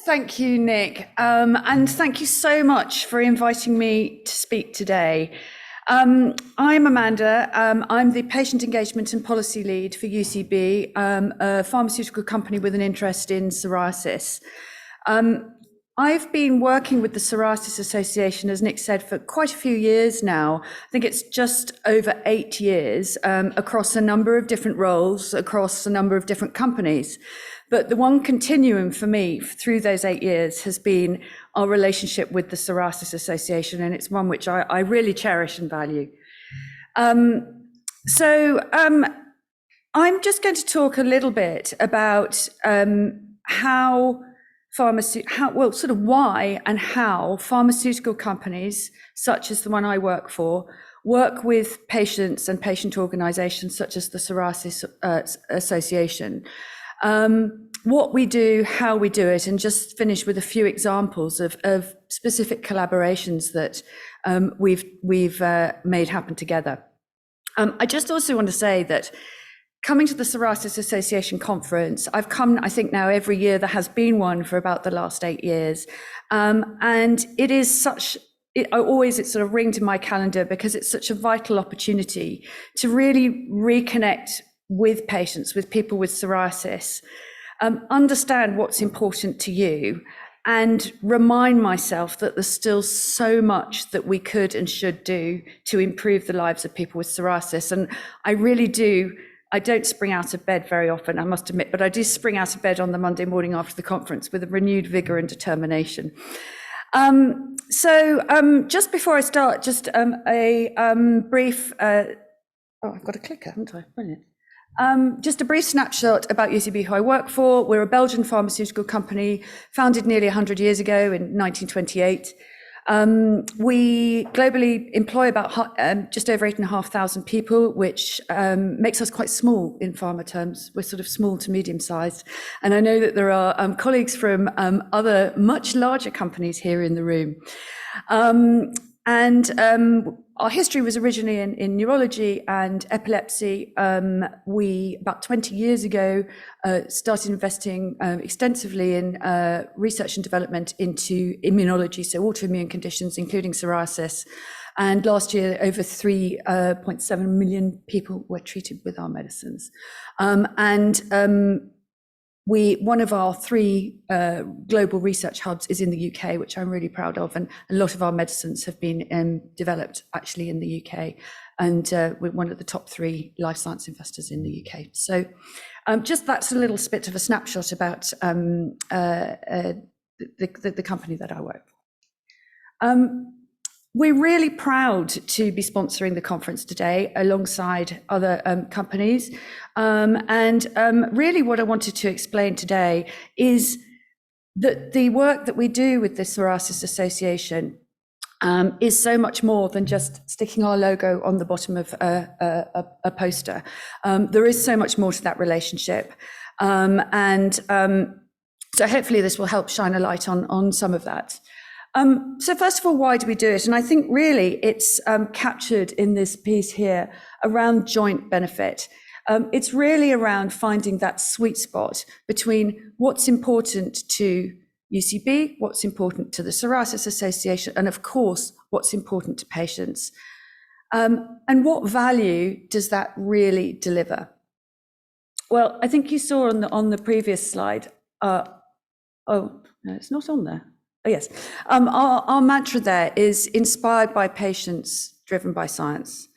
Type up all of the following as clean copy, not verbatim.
Thank you, Nick. And thank you so much for inviting me to speak today. I'm Amanda. I'm the Patient Engagement and Policy Lead for UCB, a pharmaceutical company with an interest in psoriasis. I've been working with the Psoriasis Association, as Nick said, for quite a few years now. I think it's just over 8 years, across a number of different roles, across a number of different companies. But the one continuum for me through those 8 years has been our relationship with the Psoriasis Association, and it's one which I really cherish and value. I'm just going to talk a little bit about why and how pharmaceutical companies, such as the one I work for, work with patients and patient organisations such as the Psoriasis Association. What we do, how we do it, and just finish with a few examples of specific collaborations that we've made happen together. I just also want to say that coming to the Psoriasis Association conference, I've come, I think now every year. There has been one for about the last 8 years. And it is it sort of ringed in my calendar because it's such a vital opportunity to really reconnect with patients, with people with psoriasis, understand what's important to you, and remind myself that there's still so much that we could and should do to improve the lives of people with psoriasis. And I don't spring out of bed very often, I must admit, but I do spring out of bed on the Monday morning after the conference with a renewed vigor and determination. Just before I start, just a brief, I've got a clicker, haven't I? Brilliant. Just a brief snapshot about UCB, who I work for. We're a Belgian pharmaceutical company founded nearly 100 years ago in 1928. We globally employ about just over 8,500 people, which makes us quite small in pharma terms. We're sort of small to medium sized. And I know that there are colleagues from other much larger companies here in the room. Our history was originally in neurology and epilepsy. We, about 20 years ago, started investing extensively in research and development into immunology, so autoimmune conditions, including psoriasis. And last year, over 3.7 million people were treated with our medicines. One of our 3 global research hubs is in the UK, which I'm really proud of, and a lot of our medicines have been developed actually in the UK, and we're one of the top 3 life science investors in the UK. So just that's a little bit of a snapshot about the company that I work for. We're really proud to be sponsoring the conference today alongside other companies. Really what I wanted to explain today is that the work that we do with the Psoriasis Association is so much more than just sticking our logo on the bottom of a poster. There is so much more to that relationship. So hopefully this will help shine a light on some of that. So first of all, why do we do it? And I think really it's captured in this piece here around joint benefit. It's really around finding that sweet spot between what's important to UCB, what's important to the Psoriasis Association, and of course, what's important to patients. And what value does that really deliver? Well, I think you saw on the previous slide, oh, no, it's not on there. Oh, yes. Our mantra there is inspired by patients, driven by science.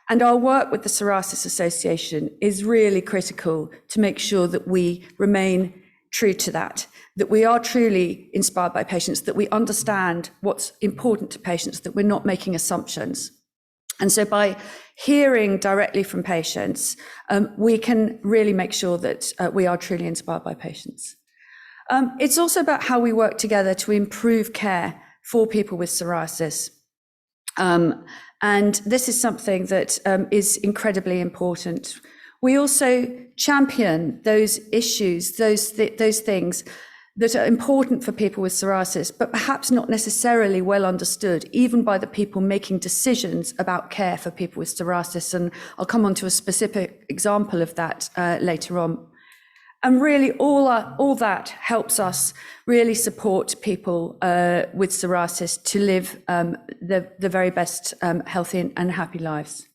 And our work with the Psoriasis Association is really critical to make sure that we remain true to that we are truly inspired by patients, that we understand what's important to patients, that we're not making assumptions. And so by hearing directly from patients, we can really make sure that we are truly inspired by patients. It's also about how we work together to improve care for people with psoriasis. And this is something that is incredibly important. We also champion those issues, those things that are important for people with psoriasis, but perhaps not necessarily well understood, even by the people making decisions about care for people with psoriasis. And I'll come on to a specific example of that later on. And really all that helps us really support people with psoriasis to live the very best healthy and happy lives.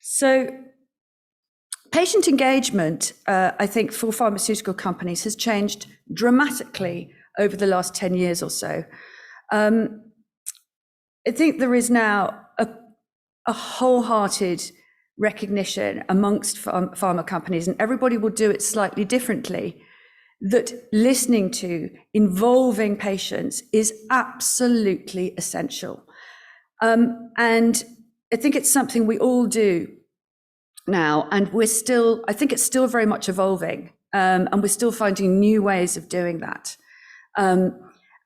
So patient engagement, I think, for pharmaceutical companies has changed dramatically over the last 10 years or so. I think there is now a wholehearted recognition amongst pharma companies, and everybody will do it slightly differently, that listening to, involving patients is absolutely essential. And I think it's something we all do now, and I think it's still very much evolving, and we're still finding new ways of doing that.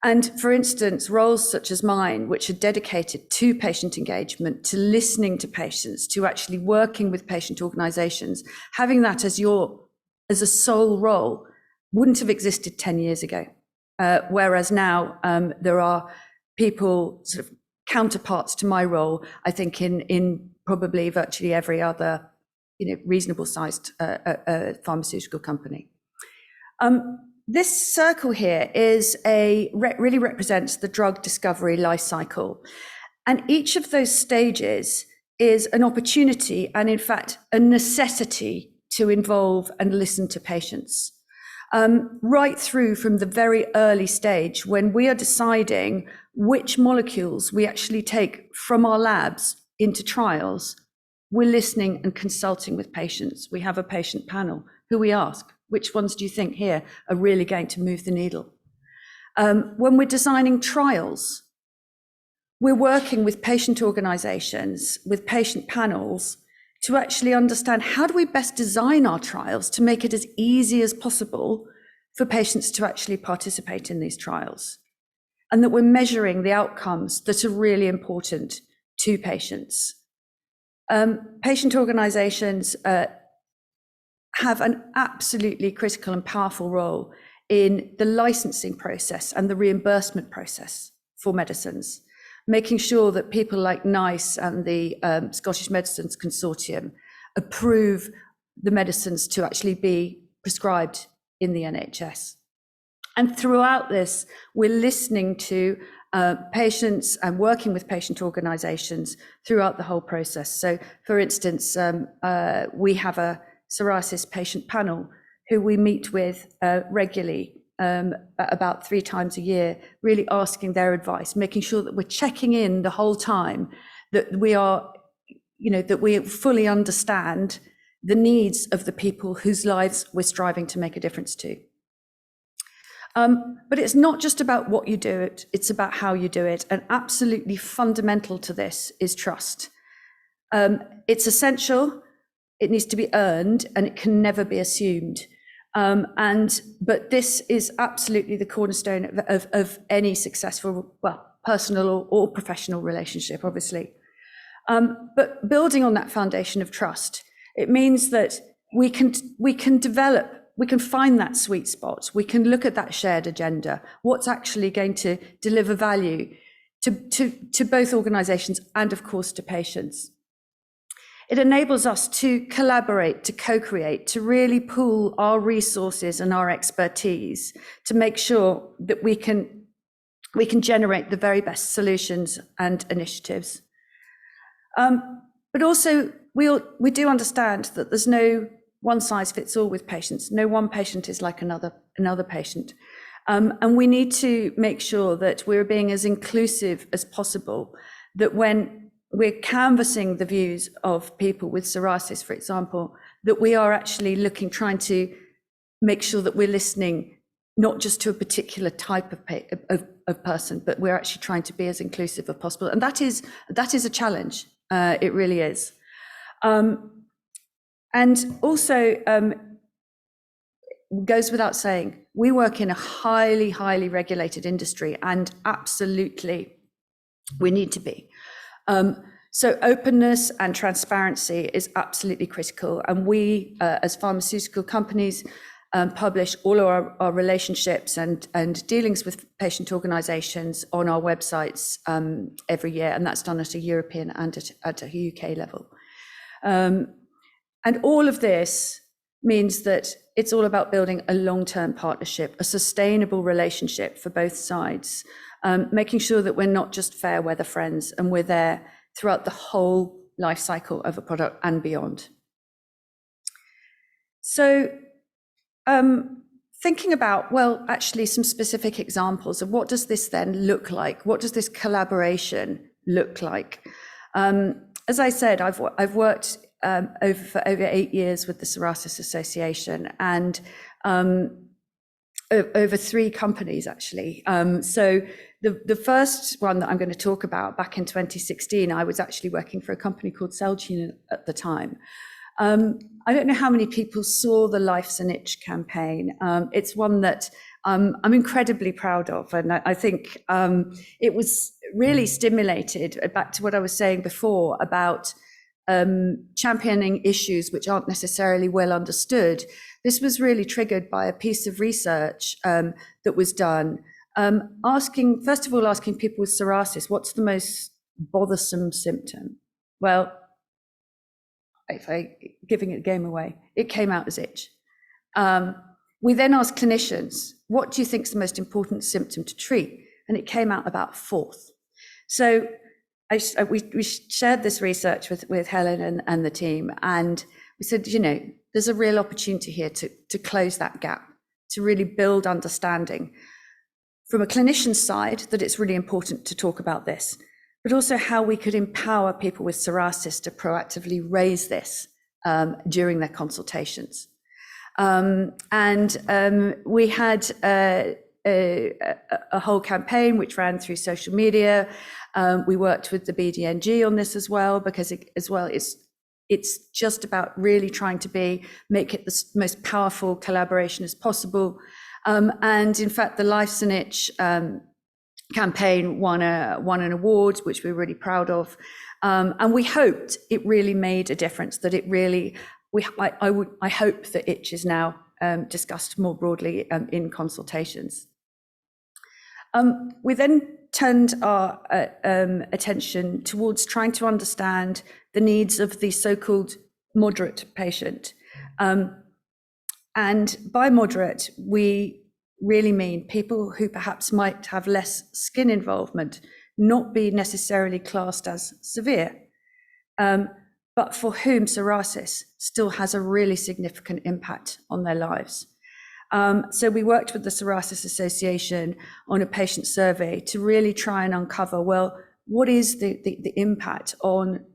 And for instance, roles such as mine, which are dedicated to patient engagement, to listening to patients, to actually working with patient organizations, having that as a sole role wouldn't have existed 10 years ago. Whereas now there are people, sort of counterparts to my role, I think in probably virtually every other, reasonable sized pharmaceutical company. This circle here really represents the drug discovery life cycle. And each of those stages is an opportunity and, in fact, a necessity to involve and listen to patients. Right through from the very early stage when we are deciding which molecules we actually take from our labs into trials, we're listening and consulting with patients. We have a patient panel who we ask, which ones do you think here are really going to move the needle? When we're designing trials, we're working with patient organizations, with patient panels, to actually understand how do we best design our trials to make it as easy as possible for patients to actually participate in these trials, and that we're measuring the outcomes that are really important to patients. Patient organizations have an absolutely critical and powerful role in the licensing process and the reimbursement process for medicines, making sure that people like NICE and the Scottish Medicines Consortium approve the medicines to actually be prescribed in the NHS. And throughout this, we're listening to patients and working with patient organizations throughout the whole process. So, for instance, we have a psoriasis patient panel who we meet with regularly, about 3 times a year, really asking their advice, making sure that we're checking in the whole time, that we are, that we fully understand the needs of the people whose lives we're striving to make a difference to. But it's not just about what you do, it's about how you do it. And absolutely fundamental to this is trust. It's essential, it needs to be earned, and it can never be assumed. But this is absolutely the cornerstone of any successful, personal or professional relationship, obviously. But building on that foundation of trust, it means that we can find that sweet spot. We can look at that shared agenda, what's actually going to deliver value to both organizations and, of course, to patients. It enables us to collaborate, to co-create, to really pool our resources and our expertise to make sure that we can generate the very best solutions and initiatives. But also, we do understand that there's no one size fits all with patients. No one patient is like another patient. And we need to make sure that we're being as inclusive as possible, that when we're canvassing the views of people with psoriasis, for example, that we are actually trying to make sure that we're listening not just to a particular type of person, but we're actually trying to be as inclusive as possible. And that is a challenge. It really is. And also, goes without saying, we work in a highly, highly regulated industry, and absolutely we need to be. So openness and transparency is absolutely critical. And we, as pharmaceutical companies, publish all our relationships and dealings with patient organizations on our websites every year. And that's done at a European and at a UK level. And all of this means that it's all about building a long-term partnership, a sustainable relationship for both sides, making sure that we're not just fair weather friends and we're there throughout the whole life cycle of a product and beyond. So thinking about, well, actually some specific examples of what does this then look like? What does this collaboration look like? As I said, I've worked for over 8 years with the Psoriasis Association, and over 3 companies actually. So the first one that I'm going to talk about, back in 2016, I was actually working for a company called Celgene at the time. I don't know how many people saw the Life's an Itch campaign. It's one that I'm incredibly proud of, and I think it was really stimulated, back to what I was saying before about championing issues which aren't necessarily well understood. This was really triggered by a piece of research that was done, first of all, asking people with psoriasis, what's the most bothersome symptom? Well, if I'm giving it a game away, it came out as itch. We then asked clinicians, what do you think is the most important symptom to treat? And it came out about 4th. So we shared this research with Helen and the team, and we said, there's a real opportunity here to close that gap, to really build understanding from a clinician's side that it's really important to talk about this, but also how we could empower people with psoriasis to proactively raise this during their consultations. We had a whole campaign which ran through social media. We worked with the BDNG on this as well, because it's just about really trying to make it the most powerful collaboration as possible. And in fact, the Life's an Itch campaign won an award, which we're really proud of. And we hoped it really made a difference, that it really, I hope that itch is now discussed more broadly in consultations. We then turned our attention towards trying to understand the needs of the so-called moderate patient. And by moderate, we really mean people who perhaps might have less skin involvement, not be necessarily classed as severe, but for whom psoriasis still has a really significant impact on their lives. So we worked with the Psoriasis Association on a patient survey to really try and uncover, well, what is the impact on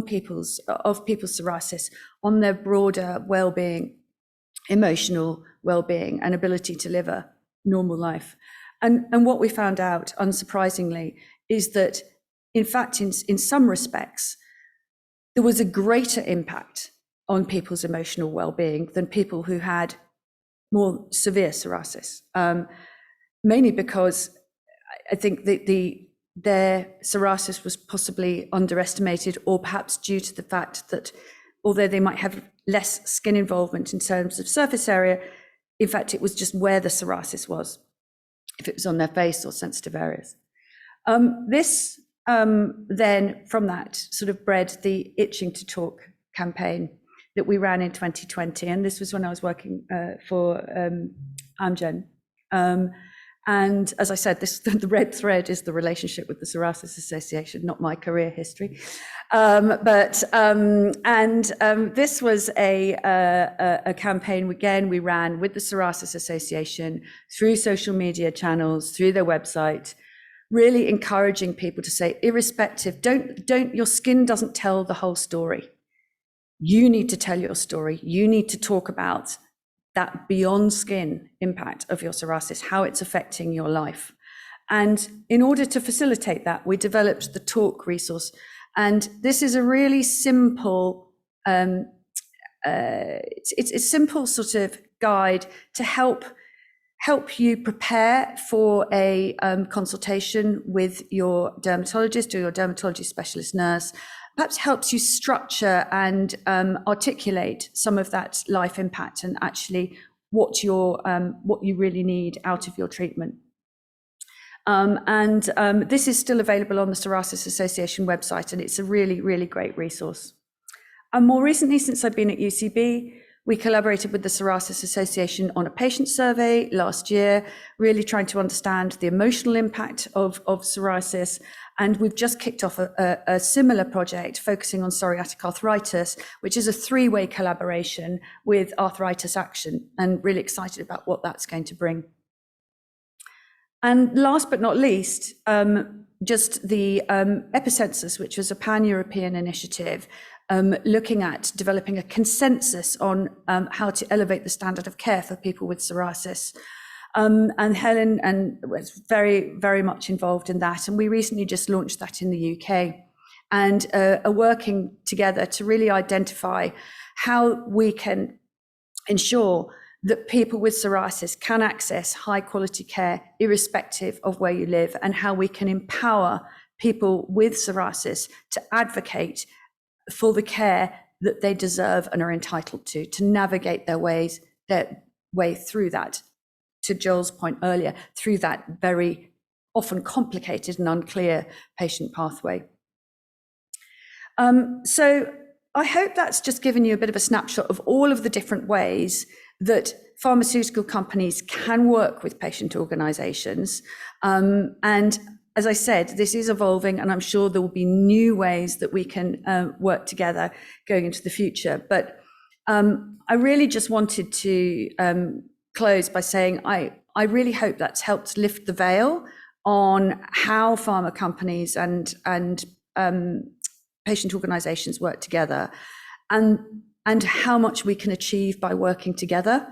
people's psoriasis, on their broader well-being, emotional well-being, and ability to live a normal life. And what we found out, unsurprisingly, is that, in fact, in some respects, there was a greater impact on people's emotional well-being than people who had more severe psoriasis, mainly because I think their psoriasis was possibly underestimated, or perhaps due to the fact that although they might have less skin involvement in terms of surface area, in fact, it was just where the psoriasis was, if it was on their face or sensitive areas. This then, from that, sort of bred the Itching to Talk campaign that we ran in 2020. And this was when I was working for Amgen. And as I said, the red thread is the relationship with the Psoriasis Association, not my career history. This was a campaign, again, we ran with the Psoriasis Association through social media channels, through their website, really encouraging people to say, irrespective, your skin doesn't tell the whole story. You need to tell your story. You need to talk about that beyond skin impact of your psoriasis, how it's affecting your life. And in order to facilitate that, we developed the Talk resource. And this is a really simple, it's a simple sort of guide to help you prepare for a consultation with your dermatologist or your dermatology specialist nurse. Perhaps helps you structure and articulate some of that life impact and actually what you really need out of your treatment. This is still available on the Psoriasis Association website, and it's a really, really great resource. And more recently, since I've been at UCB, We collaborated with the Psoriasis Association on a patient survey last year, really trying to understand the emotional impact of psoriasis. And we've just kicked off a similar project focusing on psoriatic arthritis, which is a 3-way collaboration with Arthritis Action, and really excited about what that's going to bring. And last but not least, just the Epicensus, which was a pan-European initiative, looking at developing a consensus on how to elevate the standard of care for people with psoriasis. And Helen was very, very much involved in that. And we recently just launched that in the UK, and are working together to really identify how we can ensure that people with psoriasis can access high quality care irrespective of where you live, and how we can empower people with psoriasis to advocate for the care that they deserve and are entitled to navigate their way through that, to Joel's point earlier, through that very often complicated and unclear patient pathway. So I hope that's just given you a bit of a snapshot of all of the different ways that pharmaceutical companies can work with patient organizations. And as I said, this is evolving, and I'm sure there will be new ways that we can work together going into the future. But I really just wanted to close by saying I really hope that's helped lift the veil on how pharma companies and patient organizations work together, and how much we can achieve by working together.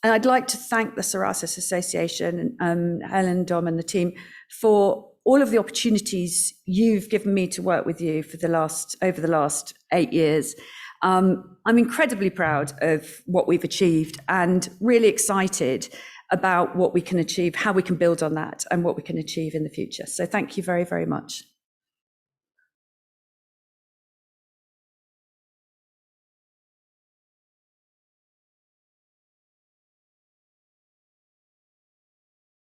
And I'd like to thank the Psoriasis Association, Helen, Dom, and the team for all of the opportunities you've given me to work with you for over the last 8 years. I'm incredibly proud of what we've achieved, and really excited about what we can achieve, how we can build on that, and what we can achieve in the future. So thank you very, very much.